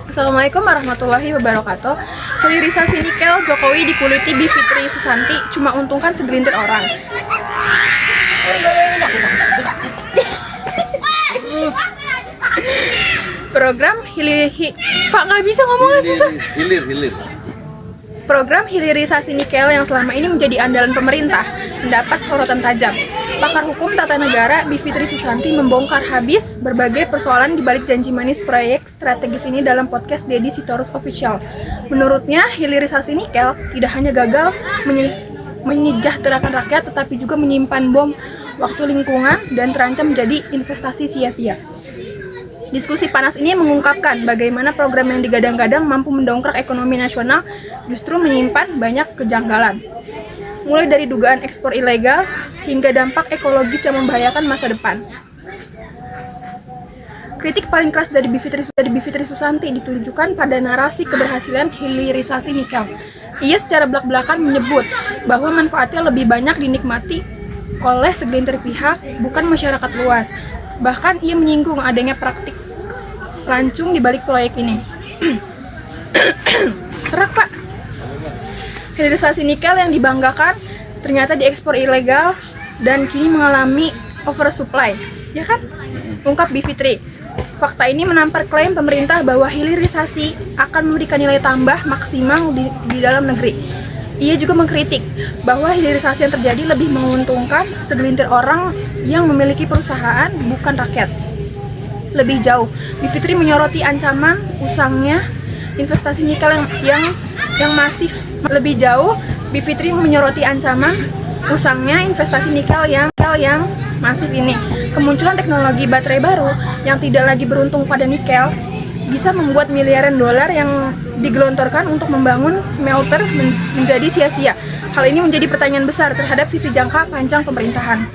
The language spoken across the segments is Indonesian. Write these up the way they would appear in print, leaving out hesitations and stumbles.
Assalamualaikum warahmatullahi wabarakatuh. Hilirisasi nikel Jokowi dikuliti Bivitri Susanti cuma untungkan segelintir orang. Program Pak nggak bisa ngomongnya susah. Hilir. Program hilirisasi nikel yang selama ini menjadi andalan pemerintah mendapat sorotan tajam. Pakar hukum tata negara Bivitri Susanti membongkar habis berbagai persoalan di balik janji manis proyek strategis ini dalam podcast Deddy Sitorus Official. Menurutnya, hilirisasi nikel tidak hanya gagal menyejahterakan rakyat, tetapi juga menyimpan bom waktu lingkungan dan terancam menjadi investasi sia-sia. Diskusi panas ini mengungkapkan bagaimana program yang digadang-gadang mampu mendongkrak ekonomi nasional justru menyimpan banyak kejanggalan. Mulai dari dugaan ekspor ilegal hingga dampak ekologis yang membahayakan masa depan. Kritik paling keras dari Bivitri Susanti ditujukan pada narasi keberhasilan hilirisasi nikel. Ia secara belak-belakan menyebut bahwa manfaatnya lebih banyak dinikmati oleh segelintir pihak, bukan masyarakat luas. Bahkan ia menyinggung adanya praktik lancung di balik proyek ini. Serak, Pak. Hilirisasi nikel yang dibanggakan ternyata diekspor ilegal dan kini mengalami oversupply, ya kan? Ungkap Bivitri. Fakta ini menampar klaim pemerintah bahwa hilirisasi akan memberikan nilai tambah maksimal di dalam negeri. Ia juga mengkritik bahwa hilirisasi yang terjadi lebih menguntungkan segelintir orang yang memiliki perusahaan, bukan rakyat. Lebih jauh, Bivitri menyoroti ancaman usangnya investasi nikel yang masif. Lebih jauh, Bivitri menyoroti ancaman usangnya investasi nikel yang masif ini. Kemunculan teknologi baterai baru yang tidak lagi beruntung pada nikel bisa membuat miliaran dolar yang digelontorkan untuk membangun smelter menjadi sia-sia. Hal ini menjadi pertanyaan besar terhadap visi jangka panjang pemerintahan.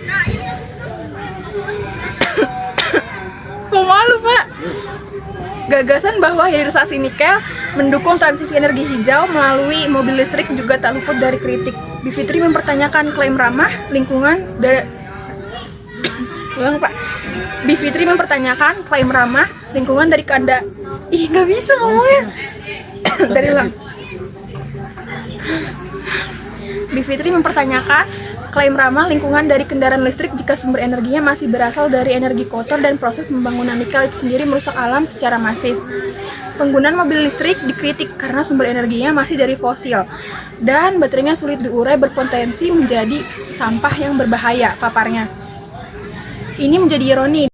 Kok malu, Pak? Gagasan bahwa hilirisasi nikel mendukung transisi energi hijau melalui mobil listrik juga tak luput dari kritik. Bivitri mempertanyakan klaim ramah lingkungan Bivitri mempertanyakan klaim ramah lingkungan dari nggak bisa ngomongnya. Bivitri mempertanyakan klaim ramah lingkungan dari kendaraan listrik jika sumber energinya masih berasal dari energi kotor dan proses pembangunan nikel itu sendiri merusak alam secara masif. Penggunaan mobil listrik dikritik karena sumber energinya masih dari fosil dan baterainya sulit diurai, berpotensi menjadi sampah yang berbahaya, paparnya. Ini menjadi ironi